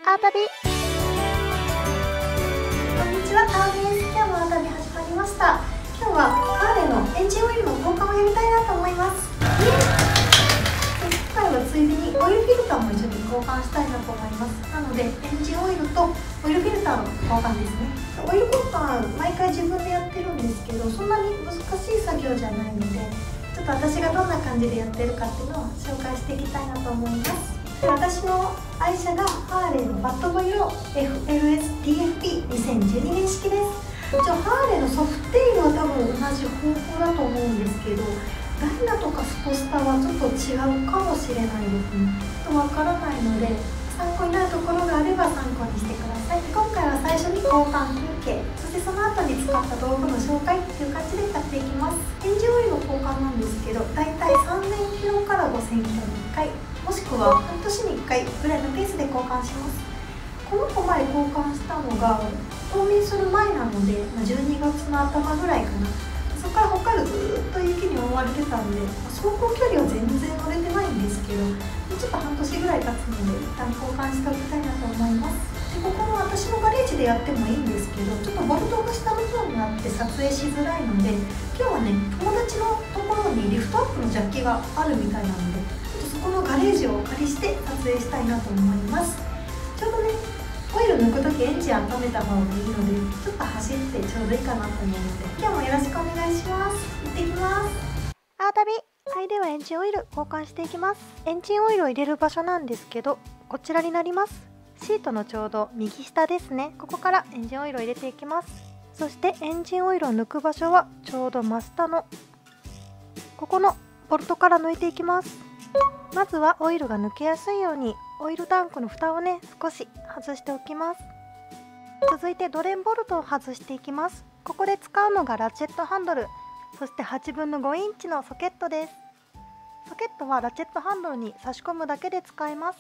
アータビ。こんにちは、あーです。今日もアータビ始まりました。今日はハーレーのエンジンオイルの交換をやりたいなと思います。今回はついでにオイルフィルターも一緒に交換したいなと思います。なのでエンジンオイルとオイルフィルターの交換ですね。オイル交換毎回自分でやってるんですけど、そんなに難しい作業じゃないので、ちょっと私がどんな感じでやってるかっていうのを紹介していきたいなと思います。私の愛車がハーレーのバットボイの FLS-DFP2012 年式です。ハーレーのソフテイルは多分同じ方法だと思うんですけど、ダイナとかスポスタはちょっと違うかもしれないですね。ちょっとわからないので、参考になるところがあれば参考にしてください。今回は最初に交換風景、そしてその後に使った道具の紹介っていう感じでやっていきます。エンジンオイルの交換なんですけど、だいたい3000キロから5000キロに1回、もしくは半年に1回ぐらいのペースで交換します。この子前交換したのが冬眠する前なので、12月の頭ぐらいかな。そこから北海道ずっと雪に覆われてたんで、走行距離は全然乗れてないんですけど、ちょっと半年ぐらい経つので一旦交換しておきたいなと思います。でここの私のガレージでやってもいいんですけど、ちょっとボルトが下の方にあって撮影しづらいので、今日はね、友達のところにリフトアップのジャッキがあるみたいなので、ちょっとそこのガレージをお借りして撮影したいなと思います。ちょうどね、オイル抜くときエンジン温めた方がいいので、ちょっと走ってちょうどいいかなと思うので、今日もよろしくお願いします。行ってきます。アータビ。はい、ではエンジンオイル交換していきます。エンジンオイルを入れる場所なんですけど、こちらになります。シートのちょうど右下ですね。ここからエンジンオイルを入れていきます。そしてエンジンオイルを抜く場所はちょうど真下のここのボルトから抜いていきます。まずはオイルが抜けやすいようにオイルタンクの蓋をね、少し外しておきます。続いてドレンボルトを外していきます。ここで使うのがラチェットハンドル、そして8分の5インチのソケットです。ソケットはラチェットハンドルに差し込むだけで使えます。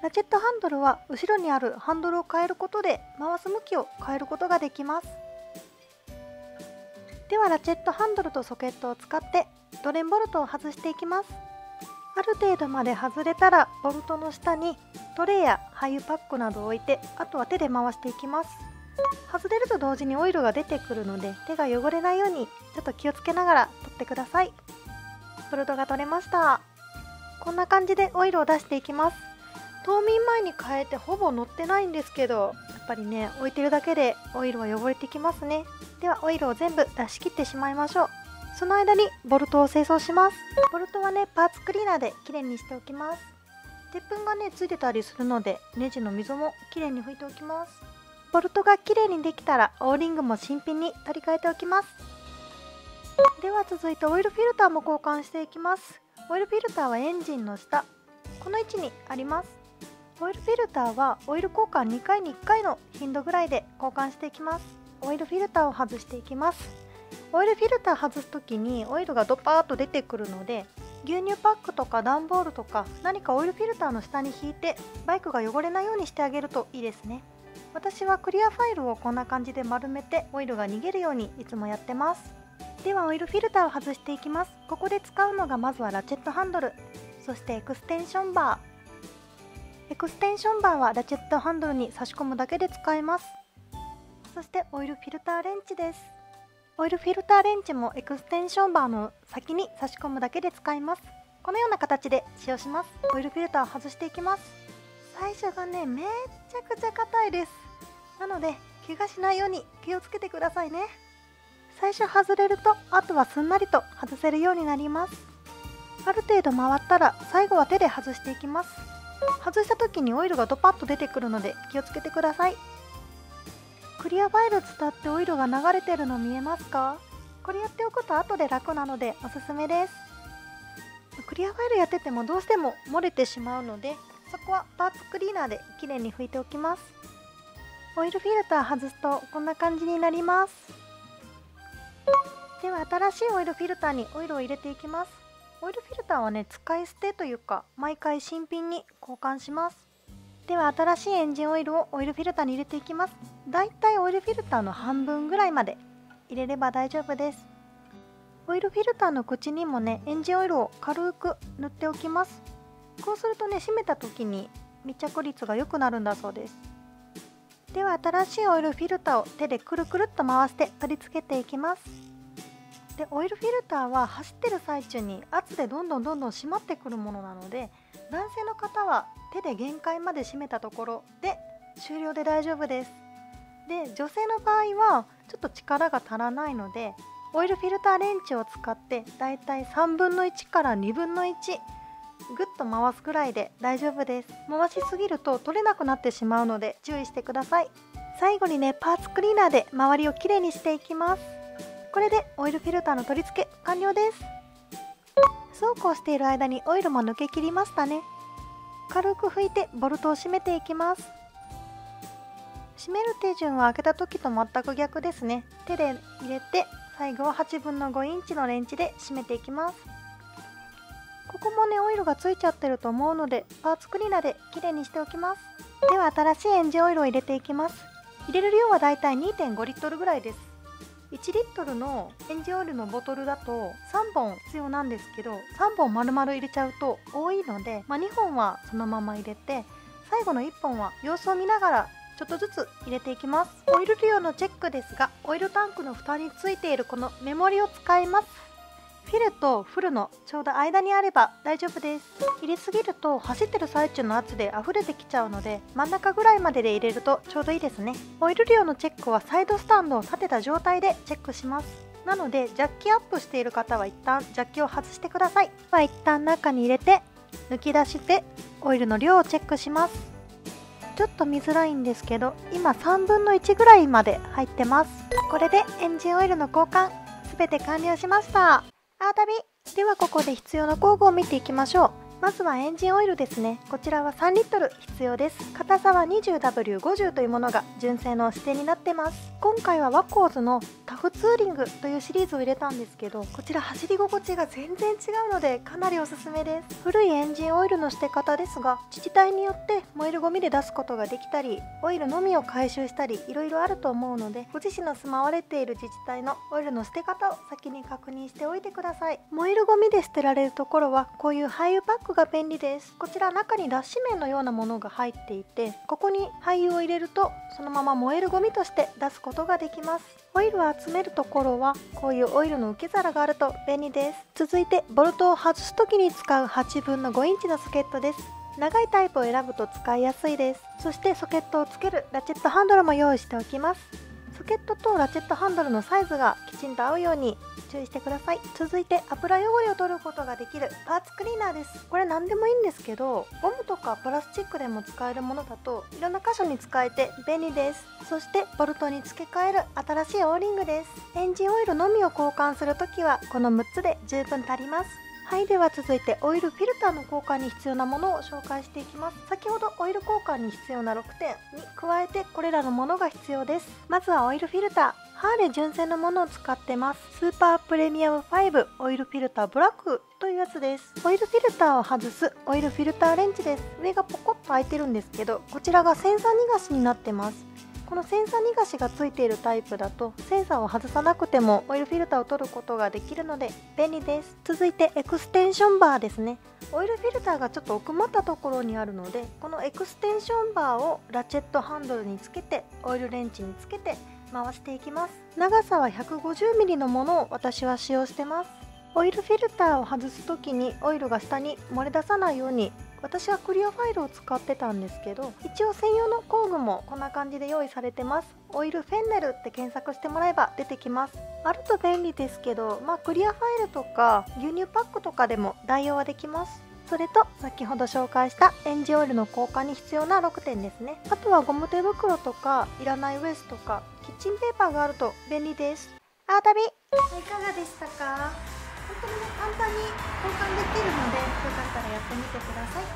ラチェットハンドルは後ろにあるハンドルを変えることで回す向きを変えることができます。ではラチェットハンドルとソケットを使ってドレンボルトを外していきます。ある程度まで外れたらボルトの下にトレイや廃油パックなどを置いて、あとは手で回していきます。外れると同時にオイルが出てくるので、手が汚れないようにちょっと気をつけながら取ってください。ボルトが取れました。こんな感じでオイルを出していきます。冬眠前に変えてほぼ乗ってないんですけど、やっぱりね、置いてるだけでオイルは汚れてきますね。ではオイルを全部出し切ってしまいましょう。その間にボルトを清掃します。ボルトはね、パーツクリーナーできれいにしておきます。鉄粉がね、ついてたりするので、ネジの溝もきれいに拭いておきます。ボルトがきれいにできたらオーリングも新品に取り替えておきます。では続いてオイルフィルターも交換していきます。オイルフィルターはエンジンの下、この位置にあります。オイルフィルターはオイル交換2回に1回の頻度ぐらいで交換していきます。オイルフィルターを外していきます。オイルフィルター外す時にオイルがドパーッと出てくるので、牛乳パックとか段ボールとか何かオイルフィルターの下に引いてバイクが汚れないようにしてあげるといいですね。私はクリアファイルをこんな感じで丸めてオイルが逃げるようにいつもやってます。ではオイルフィルターを外していきます。ここで使うのがまずはラチェットハンドル、そしてエクステンションバー。エクステンションバーはラチェットハンドルに差し込むだけで使えます。そしてオイルフィルターレンチです。オイルフィルターレンチもエクステンションバーの先に差し込むだけで使います。このような形で使用します。オイルフィルターを外していきます。最初がね、めっちゃくちゃ硬いです。なので怪我しないように気をつけてくださいね。最初外れると、あとはすんなりと外せるようになります。ある程度回ったら最後は手で外していきます。外した時にオイルがドパッと出てくるので気をつけてください。クリアファイル伝ってオイルが流れてるの見えますか？これやっておくと後で楽なのでおすすめです。クリアファイルやっててもどうしても漏れてしまうので、そこはパーツクリーナーできれいに拭いておきます。オイルフィルター外すとこんな感じになります。では新しいオイルフィルターにオイルを入れていきます。オイルフィルターはね、使い捨てというか毎回新品に交換します。では新しいエンジンオイルをオイルフィルターに入れていきます。だいたいオイルフィルターの半分ぐらいまで入れれば大丈夫です。オイルフィルターの口にもね、エンジンオイルを軽く塗っておきます。こうするとね、閉めた時に密着率が良くなるんだそうです。では新しいオイルフィルターを手でくるくるっと回して取り付けていきます。でオイルフィルターは走ってる最中に圧でどんどん締まってくるものなので、男性の方は手で限界まで締めたところで終了で大丈夫です。で女性の場合はちょっと力が足らないので、オイルフィルターレンチを使ってだいたい3分の1から2分の1ぐっと回すぐらいで大丈夫です。回しすぎると取れなくなってしまうので注意してください。最後にね、パーツクリーナーで周りをきれいにしていきます。これでオイルフィルターの取り付け完了です。そうこうしている間にオイルも抜けきりましたね。軽く拭いてボルトを締めていきます。締める手順は開けた時と全く逆ですね。手で入れて最後は8分の5インチのレンチで締めていきます。ここもねオイルがついちゃってると思うのでパーツクリーナーできれいにしておきます。では新しいエンジンオイルを入れていきます。入れる量はだいたい 2.5 リットルぐらいです。1リットルのエンジンオイルのボトルだと3本必要なんですけど、3本丸々入れちゃうと多いので、2本はそのまま入れて、最後の1本は様子を見ながらちょっとずつ入れていきます。オイル量のチェックですが、オイルタンクの蓋についているこのメモリを使います。フィルとフルのちょうど間にあれば大丈夫です。入れすぎると走ってる最中の圧で溢れてきちゃうので、真ん中ぐらいまでで入れるとちょうどいいですね。オイル量のチェックはサイドスタンドを立てた状態でチェックします。なのでジャッキアップしている方は一旦ジャッキを外してください。一旦中に入れて抜き出してオイルの量をチェックします。ちょっと見づらいんですけど、今3分の1ぐらいまで入ってます。これでエンジンオイルの交換全て完了しました。ではここで必要な工具を見ていきましょう。まずはエンジンオイルですね。こちらは3リットル必要です。硬さは 20W50 というものが純正の指定になってます。今回はワコーズのタフツーリングというシリーズを入れたんですけど、こちら走り心地が全然違うのでかなりおすすめです。古いエンジンオイルの捨て方ですが、自治体によって燃えるゴミで出すことができたり、オイルのみを回収したり、いろいろあると思うので、ご自身の住まわれている自治体のオイルの捨て方を先に確認しておいてください。燃えるゴミで捨てられるところはこういう廃油パックが便利です。こちら中に脱脂綿のようなものが入っていて、ここに廃油を入れるとそのまま燃えるゴミとして出すことができます。オイルを集めるところはこういうオイルの受け皿があると便利です。続いてボルトを外す時に使う8分の5インチのソケットです。長いタイプを選ぶと使いやすいです。そしてソケットをつけるラチェットハンドルも用意しておきます。ソケットとラチェットハンドルのサイズがきちんと合うように注意してください。続いて油汚れを取ることができるパーツクリーナーです。これ何でもいいんですけど、ゴムとかプラスチックでも使えるものだといろんな箇所に使えて便利です。そしてボルトに付け替える新しいオーリングです。エンジンオイルのみを交換するときはこの6つで十分足ります。では続いてオイルフィルターの交換に必要なものを紹介していきます。先ほどオイル交換に必要な6点に加えてこれらのものが必要です。まずはオイルフィルター。ハーレー純正のものを使ってます。スーパープレミアム5オイルフィルターブラックというやつです。オイルフィルターを外すオイルフィルターレンチです。上がポコッと開いてるんですけど、こちらがセンサー逃がしになってます。このセンサー逃がしがついているタイプだとセンサーを外さなくてもオイルフィルターを取ることができるので便利です。続いてエクステンションバーですね。オイルフィルターがちょっと奥まったところにあるので、このエクステンションバーをラチェットハンドルにつけてオイルレンチにつけて回していきます。長さは 150mm のものを私は使用してます。オイルフィルターを外す時にオイルが下に漏れ出さないように私はクリアファイルを使ってたんですけど、一応専用の工具もこんな感じで用意されてます。オイルフェンネルって検索してもらえば出てきます。あると便利ですけど、クリアファイルとか牛乳パックとかでも代用はできます。それと先ほど紹介したエンジンオイルの交換に必要な6点ですね。あとはゴム手袋とかいらないウエスとかキッチンペーパーがあると便利です。いかがでしたか？本当にね、簡単に交換できるのでよかったらやってみてください。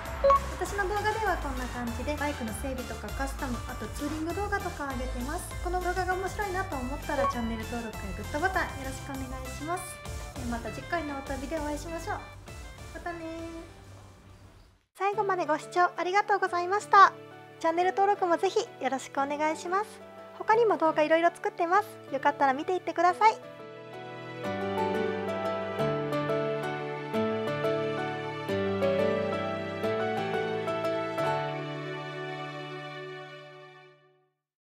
私の動画ではこんな感じでバイクの整備とかカスタム、あとツーリング動画とか上げてます。この動画が面白いなと思ったらチャンネル登録やグッドボタンよろしくお願いします。また次回のお旅でお会いしましょう。またね。最後までご視聴ありがとうございました。チャンネル登録もぜひよろしくお願いします。他にも動画いろいろ作ってます。よかったら見ていってください。